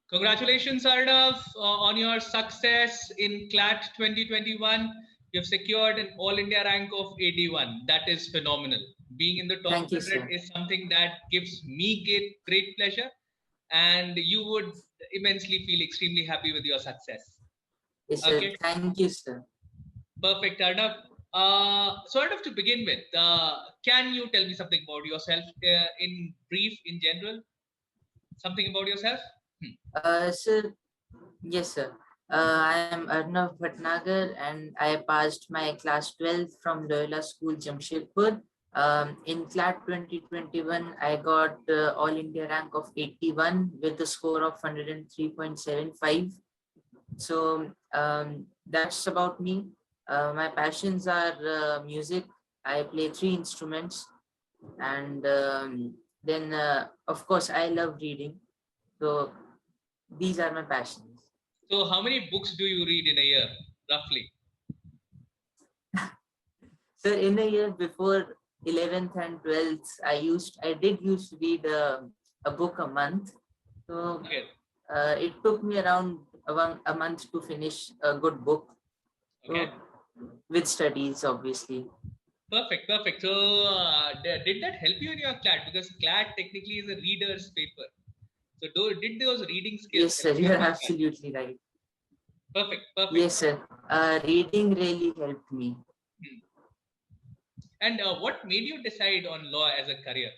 Congratulations, Arnav, on your success in CLAT 2021. You've secured an All India rank of 81. That is phenomenal. Being in the top Thank you, 100 sir. is something that gives me great pleasure, and you would immensely feel extremely happy with your success. Yes, sir. Okay, Thank you, sir. perfect, Arnav. So, Arnav, to begin with, can you tell me something about yourself in brief, in general? Something about yourself? Sir, yes, sir. I am Aranav Bhatnagar and I passed my class 12 from Loyola School, Jamshedpur. In CLAT 2021, I got All India rank of 81 with a score of 103.75. So that's about me. My passions are music. I play 3 instruments, and then, of course, I love reading. So these are my passions. So, how many books do you read in a year, roughly? So in a year before 11th and 12th, I did used to read a book a month. So Okay. it took me around a month to finish a good book. Okay. So with studies, obviously. Perfect. Perfect. So, did that help you in your CLAT? Because CLAT technically is a reader's paper. So, did those reading skills Yes, help sir, you you're in your CLAT? absolutely right. Perfect. Perfect. Yes, sir. Reading really helped me. Hmm. And what made you decide on law as a career?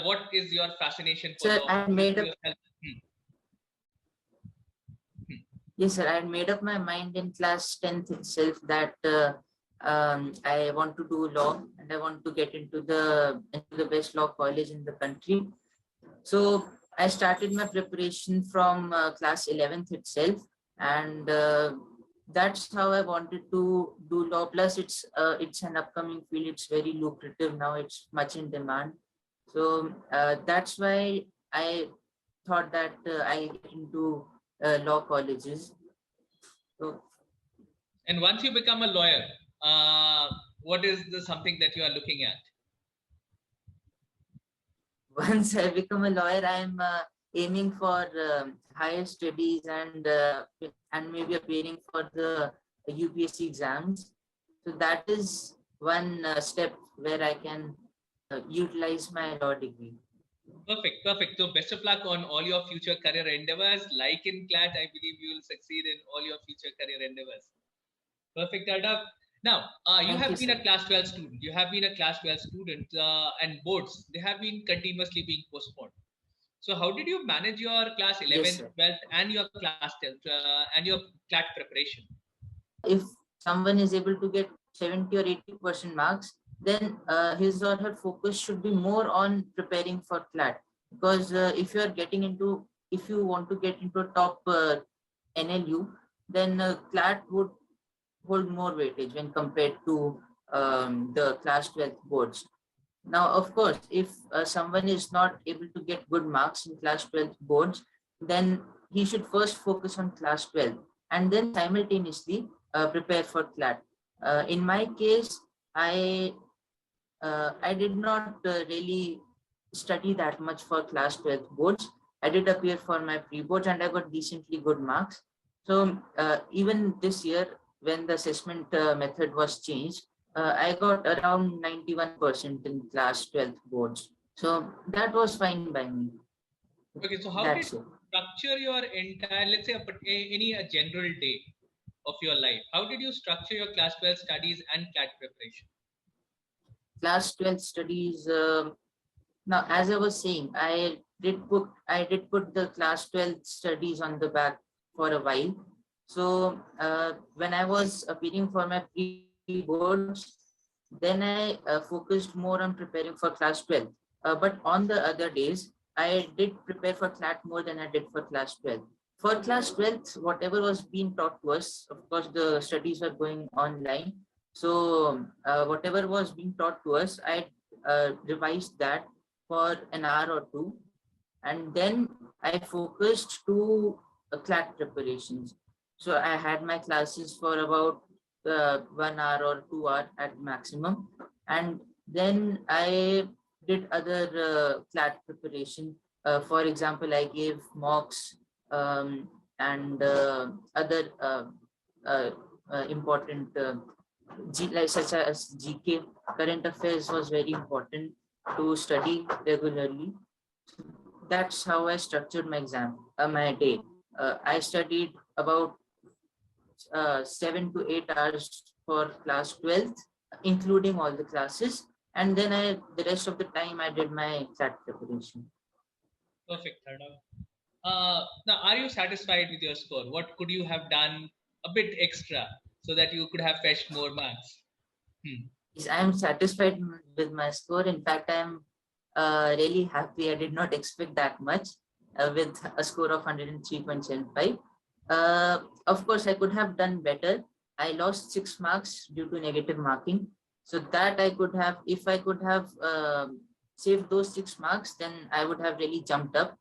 What is your fascination for Sir, law? I What had do you made see up. yourself? Hmm. Yes, sir. I had made up my mind in class 10th itself that I want to do law and I want to get into the best law college in the country. So I started my preparation from class 11th itself, and that's how I wanted to do law. Plus, it's an upcoming field. It's very lucrative now. It's much in demand. So that's why I thought that I get into law colleges. So And once you become a lawyer, uh, what is the something that you are looking at? once I become a lawyer, I'm aiming for higher studies and maybe appearing for the UPSC exams. So that is one step where I can utilize my law degree. Perfect, perfect. So best of luck on all your future career endeavors. Like in CLAT, I believe you will succeed in all your future career endeavors. Perfect, Arnav. Now, you Thank you, have been sir. a class 12 student. You have been a class 12 student, and boards, they have been continuously being postponed. So, how did you manage your class Yes, 11th, sir. 12th, and your class 10th, and your CLAT preparation? If someone is able to get 70 or 80% marks, then his or her focus should be more on preparing for CLAT. Because if you want to get into a top NLU, then CLAT would hold more weightage when compared to the class 12th boards. Now, of course, if someone is not able to get good marks in class 12th boards, then he should first focus on class 12 and then simultaneously prepare for CLAT. In my case, I did not really study that much for class 12th boards. I did appear for my pre-boards and I got decently good marks. So even this year, when the assessment method was changed, I got around 91% in class 12th boards. So that was fine by me. Okay, so how did That's it. you structure your entire, let's say, any a general day of your life? How did you structure your class 12 studies and CLAT preparation? Class 12th studies. Now, as I was saying, I did put the class 12 studies on the back for a while. So when I was appearing for my pre-boards, then I focused more on preparing for class 12. But on the other days, I did prepare for CLAT more than I did for class 12. For class 12, whatever was being taught to us, of course, the studies were going online. So whatever was being taught to us, I revised that for an hour or two, and then I focused to CLAT preparations. So I had my classes for about 1 hour or 2 hour at maximum, and Then I did other CLAT preparation. For example, I gave mocks and other uh, important like such as GK. Current affairs was very important to study regularly. That's how I structured my my day. I studied about 7 to 8 hours for class 12th, including all the classes. And then the rest of the time I did my CLAT preparation. Perfect, Arnav. Now, are you satisfied with your score? What could you have done a bit extra so that you could have fetched more marks? Yes, I am satisfied with my score. In fact, I am really happy. I did not expect that much with a score of 103.75. Of course, I could have done better. I lost 6 marks due to negative marking. So that I could have, if I could have saved those 6 marks, then I would have really jumped up.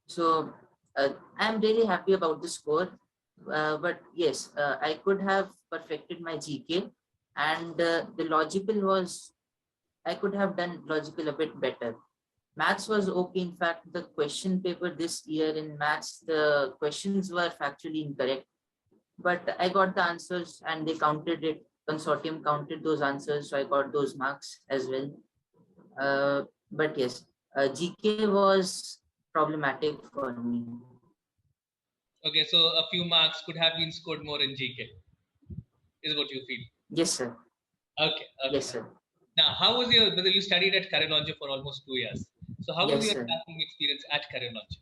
So I'm really happy about the score. But yes, I could have perfected my GK, and the logical was, I could have done logical a bit better. Maths was okay. In fact, the question paper this year in maths, the questions were factually incorrect, but I got the answers and they counted it. Consortium counted those answers, so I got those marks as well. But yes, GK was problematic for me. Okay, so a few marks could have been scored more in GK, is what you feel. Yes, sir. Okay, okay. Yes, sir. Now, how was your, whether you studied at Karilonja for almost 2 years? So, how was Yes, your sir. classroom experience at Karilonja?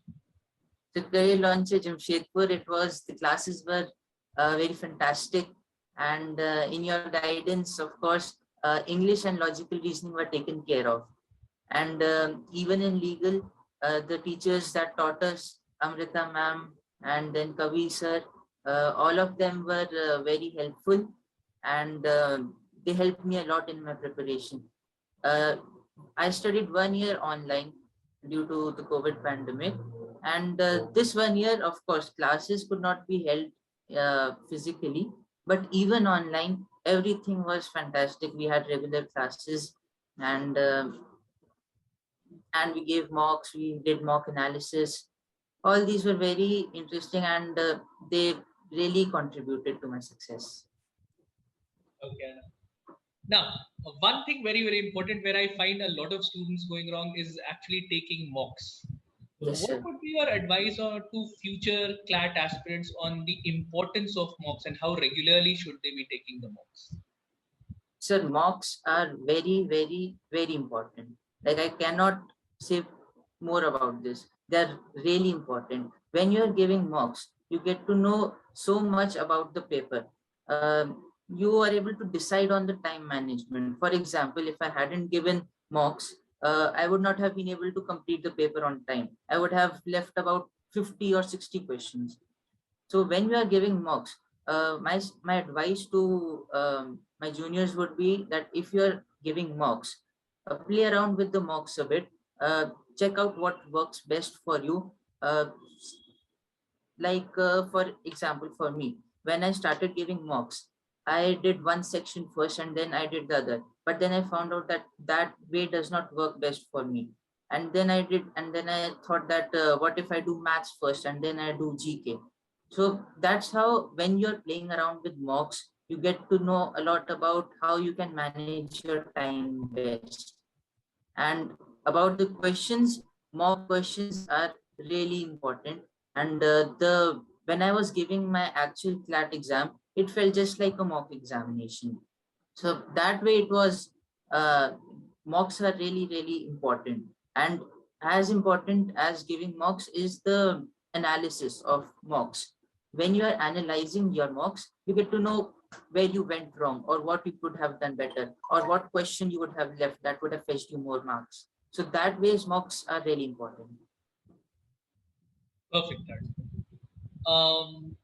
The career launch at Jamshedpur, it was, the classes were very fantastic. And in your guidance, of course, English and logical reasoning were taken care of. And even in legal, the teachers that taught us, Amrita ma'am and then Kavi sir, all of them were very helpful, and they helped me a lot in my preparation. Uh, I studied 1 year online due to the COVID pandemic. And this 1 year, of course, classes could not be held physically, but even online, everything was fantastic. We had regular classes, and we gave mocks, we did mock analysis. All these were very interesting, and they really contributed to my success. Okay. Now, one thing very, very important where I find a lot of students going wrong is actually taking mocks. Yes, What sir. would be your advice to future CLAT aspirants on the importance of mocks and how regularly should they be taking the mocks? Sir, mocks are very, very, very important. Like, I cannot say more about this. They're really important. When you're giving mocks, you get to know so much about the paper. You are able to decide on the time management. For example, if I hadn't given mocks, I would not have been able to complete the paper on time. I would have left about 50 or 60 questions. So when we are giving mocks, my advice to my juniors would be that if you are giving mocks, play around with the mocks a bit. Check out what works best for you. Uh, for example, for me, when I started giving mocks, I did one section first and then I did the other. But then I found out that that way does not work best for me. And then I thought that what if I do maths first and then I do GK? So that's how, when you're playing around with mocks, you get to know a lot about how you can manage your time best. And about the questions, mock questions are really important. And the when I was giving my actual CLAT exam, it felt just like a mock examination. So that way it was, uh, mocks are really, really important. And as important as giving mocks is the analysis of mocks. When you are analyzing your mocks, you get to know where you went wrong, or what you could have done better, or what question you would have left that would have fetched you more marks. So that ways mocks are really important. Perfect. Um,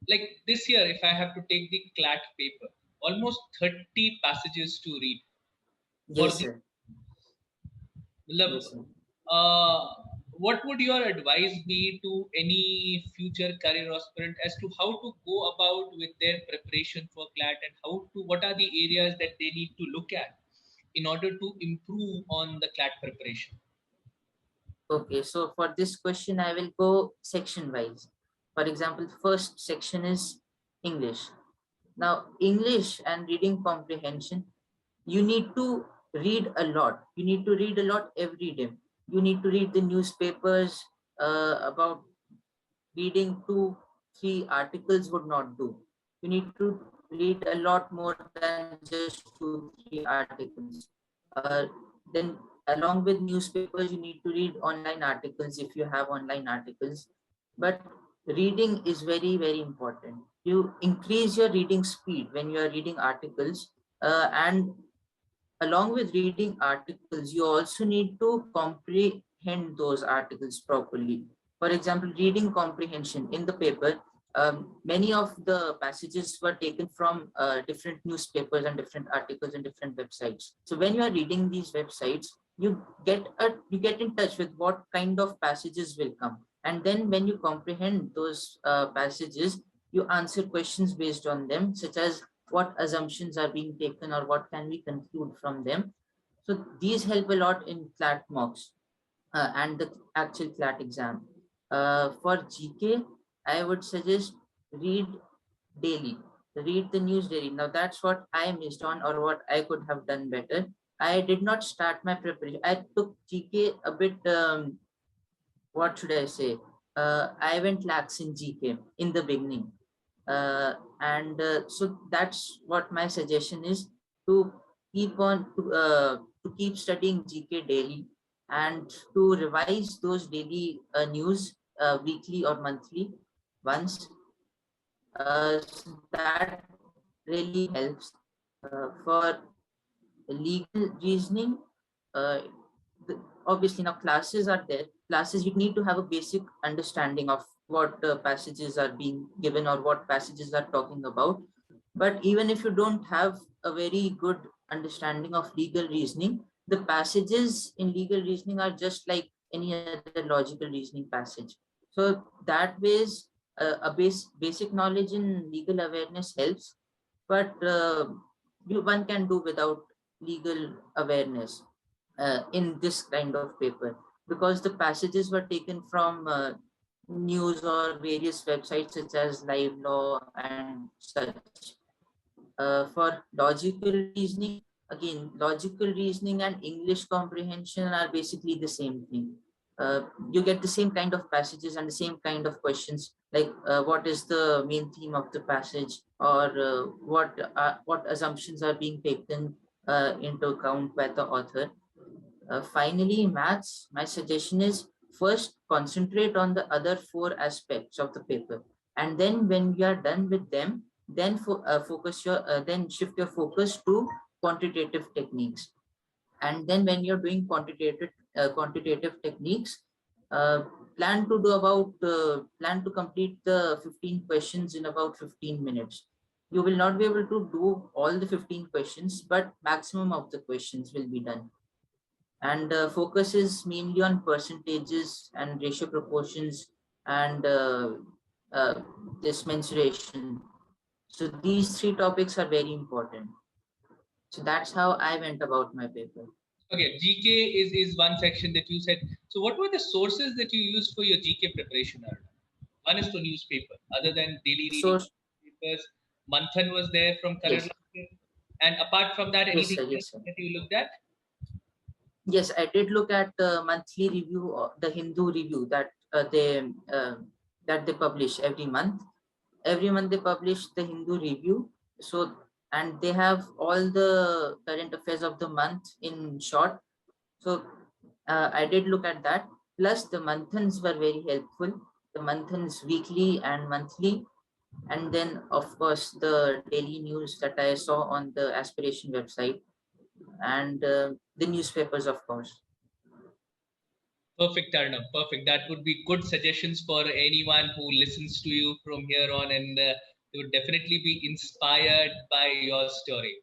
like this year, if I have to take the CLAT paper, almost 30 passages to read for Yes, the sir. Matlab, Yes, sir. uh, what would your advice be to any future career aspirant as to how to go about with their preparation for CLAT, and what are the areas that they need to look at in order to improve on the CLAT preparation? Okay, so for this question, I will go section wise. For example, first section is English. Now, English and reading comprehension, you need to read a lot. You need to read a lot every day. You need to read the newspapers. About reading 2, 3 articles would not do. You need to read a lot more than just 2, 3 articles. Then along with newspapers, you need to read online articles if you have online articles. But reading is very, very important. You increase your reading speed when you are reading articles, and along with reading articles, you also need to comprehend those articles properly. For example, reading comprehension in the paper, many of the passages were taken from different newspapers and different articles and different websites. So when you are reading these websites, you get in touch with what kind of passages will come, and then when you comprehend those passages, you answer questions based on them, such as what assumptions are being taken or what can we conclude from them. So these help a lot in CLAT mocks and the actual CLAT exam. For GK, I would suggest read daily, read the news daily. Now that's what I missed on or what I could have done better. I did not start my preparation. I took GK a bit, what should I say? I went lax in GK in the beginning, and so that's what my suggestion is, to keep studying GK daily and to revise those daily news weekly or monthly once. So that really helps. For legal reasoning, uh, obviously now classes are there. Classes, you need to have a basic understanding of what passages are being given or what passages are talking about. But even if you don't have a very good understanding of legal reasoning, the passages in legal reasoning are just like any other logical reasoning passage. So that ways, basic knowledge in legal awareness helps, but one can do without legal awareness in this kind of paper, because the passages were taken from news or various websites such as Live Law and such. For logical reasoning, again, logical reasoning and English comprehension are basically the same thing. You get the same kind of passages and the same kind of questions, like what is the main theme of the passage, or what assumptions are being taken into account by the author. Finally, maths, my suggestion is first concentrate on the other 4 aspects of the paper. And then when you are done with them, then then shift your focus to quantitative techniques. And then when you're doing quantitative techniques, uh, plan to complete the 15 questions in about 15 minutes. You will not be able to do all the 15 questions, but maximum of the questions will be done, and focuses mainly on percentages and ratio proportions and uh, this mensuration. So these 3 topics are very important. So that's how I went about my paper. Okay, GK is one section that you said. So what were the sources that you used for your GK preparation, Aranav? One is to newspaper. Other than daily reading So newspapers, Manthan was there from Color yes, Line. And apart from that, yes anything sir, else yes sir. that you looked at? Yes, I did look at the monthly review, the Hindu review uh, that they publish every month. Every month they publish the Hindu review. So, and they have all the current affairs of the month in short. So I did look at that. Plus the monthans were very helpful. The monthans weekly and monthly. And then of course the daily news that I saw on the aspiration website, and the newspapers, of course. Perfect, Arnav. Perfect. That would be good suggestions for anyone who listens to you from here on, and they would definitely be inspired by your story.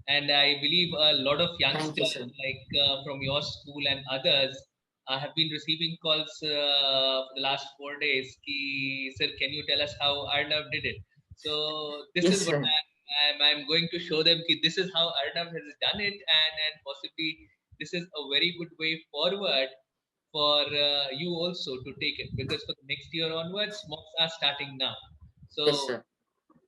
And I believe a lot of Thank you, youngsters, sir. like from your school and others, I have been receiving calls for the last 4 days. Ki, sir, can you tell us how Arnav did it? So this Yes, is what sir. I'm going to show them. Ki, this is how Arnav has done it, and possibly this is a very good way forward for you also to take it, because for the next year onwards, mocks are starting now. Yes, So sir.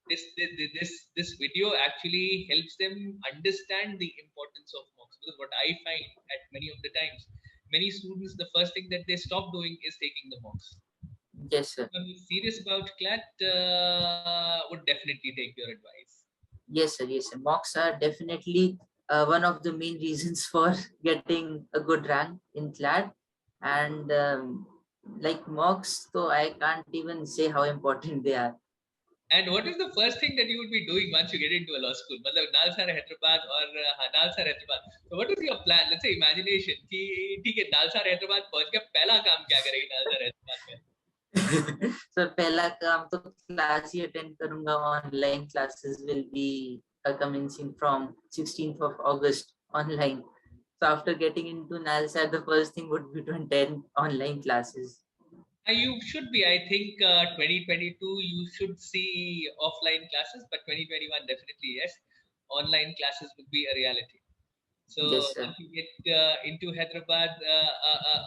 this video actually helps them understand the importance of mocks, because what I find at many of the times, many students, the first thing that they stop doing is taking the mocks. Yes, sir. If I'm serious about CLAT, would definitely take your advice. Yes, sir. Yes, sir. Mocks are definitely one of the main reasons for getting a good rank in CLAT. And like mocks, so I can't even say how important they are. And what is the first thing that you would be doing once you get into a law school? मतलब नालसार हैदराबाद और हाँ NALSAR Hyderabad. So what is your plan? Let's say imagination कि ठीक है नालसार हैदराबाद पहुंच गया, पहला काम क्या करेगी नालसार हैदराबाद में? सर पहला काम तो क्लास ही अटेंड करूंगा. Online classes will be commencing from 16th of August online. So after getting into NALSAT, the first thing would be to attend online classes. You should be. I think 2022 you should see offline classes, but 2021 definitely yes. Online classes would be a reality. So Yes, sir. once you get into Hyderabad,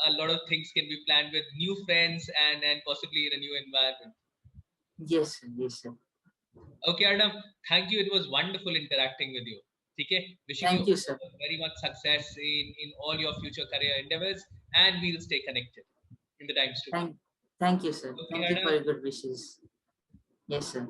a lot of things can be planned with new friends and possibly in a new environment. Yes, sir. Yes, sir. Okay, Arnav, thank you. It was wonderful interacting with you. Okay, wishing you Thank you, sir. very much success in all your future career endeavors, and we'll stay connected in the times to come. Thank you, sir. Okay, Thank you for Arnav. your good wishes. Yes, sir.